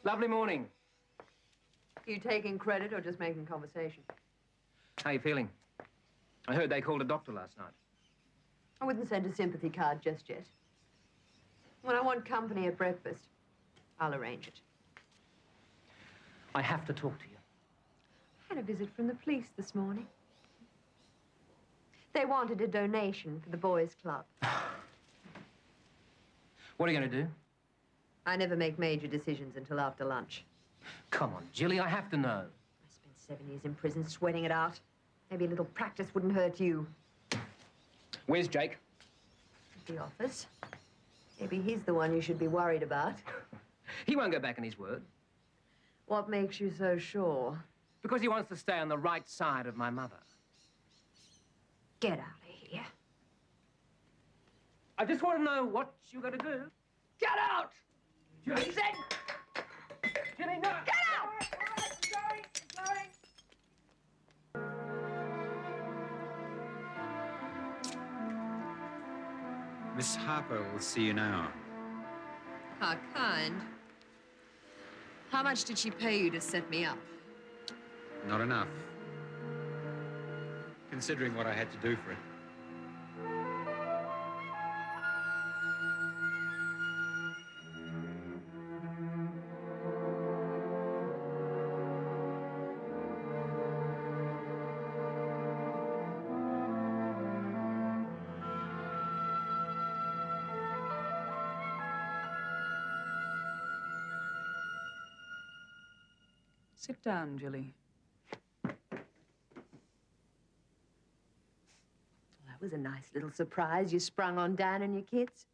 Lovely morning. You taking credit or just making conversation? How are you feeling? I heard they called a doctor last night. I wouldn't send a sympathy card just yet. When I want company at breakfast, I'll arrange it. I have to talk to you. I had a visit from the police this morning. They wanted a donation for the boys' club. What are you going to do? I never make major decisions until after lunch. Come on, Jilly, I have to know. I spent 7 years in prison sweating it out. Maybe a little practice wouldn't hurt you. Where's Jake? At the office. Maybe he's the one you should be worried about. He won't go back on his word. What makes you so sure? Because he wants to stay on the right side of my mother. Get out of here. I just want to know what you're going to do. Get out! Jilly said... Jilly, no! Get out! All right, I'm going. Miss Harper will see you now. How kind. How much did she pay you to set me up? Not enough. Considering what I had to do for it. Sit down, Jilly. Well, that was a nice little surprise you sprung on Dan and your kids.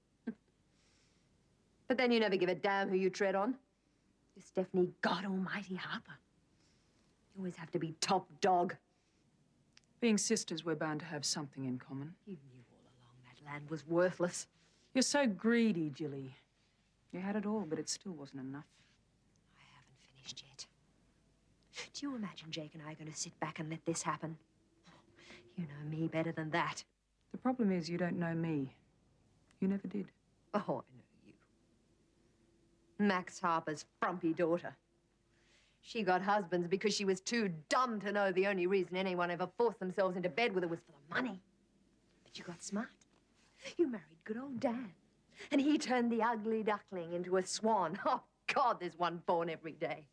But then you never give a damn who you tread on. You're Stephanie God Almighty Harper. You always have to be top dog. Being sisters, we're bound to have something in common. You knew all along that land was worthless. You're so greedy, Jilly. You had it all, but it still wasn't enough. I haven't finished yet. Do you imagine Jake and I are going to sit back and let this happen? You know me better than that. The problem is you don't know me. You never did. Oh, I know you. Max Harper's frumpy daughter. She got husbands because she was too dumb to know the only reason anyone ever forced themselves into bed with her was for the money. But you got smart. You married good old Dan. And he turned the ugly duckling into a swan. Oh, God, there's one born every day.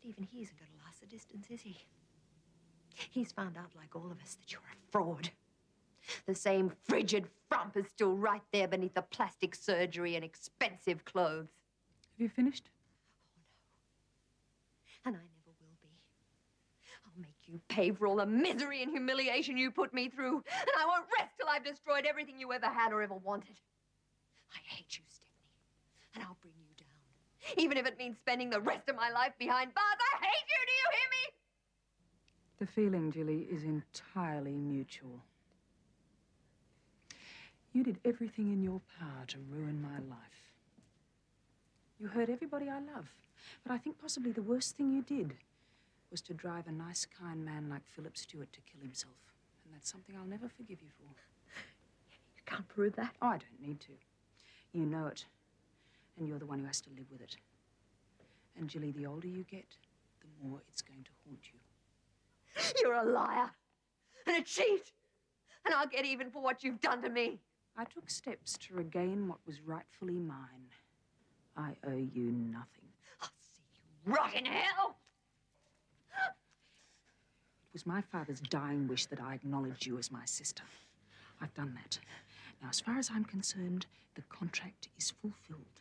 But even he isn't going to last the distance, is he? He's found out, like all of us, that you're a fraud. The same frigid frump is still right there beneath the plastic surgery and expensive clothes. Have you finished? Oh, no. And I never will be. I'll make you pay for all the misery and humiliation you put me through. And I won't rest till I've destroyed everything you ever had or ever wanted. I hate you, Stephanie. And I'll bring you down. Even if it means spending the rest of my life behind bars. I hate you, do you hear me? The feeling, Jilly, is entirely mutual. You did everything in your power to ruin my life. You hurt everybody I love. But I think possibly the worst thing you did was to drive a nice, kind man like Philip Stewart to kill himself. And that's something I'll never forgive you for. You can't prove that. Oh, I don't need to. You know it. And you're the one who has to live with it. And, Jilly, the older you get, the more it's going to haunt you. You're a liar and a cheat. And I'll get even for what you've done to me. I took steps to regain what was rightfully mine. I owe you nothing. I'll see you rot in hell. It was my father's dying wish that I acknowledge you as my sister. I've done that. Now, as far as I'm concerned, the contract is fulfilled.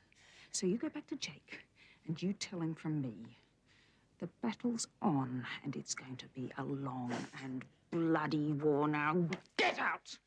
So you go back to Jake, and you tell him from me, the battle's on, and it's going to be a long and bloody war. Now, get out!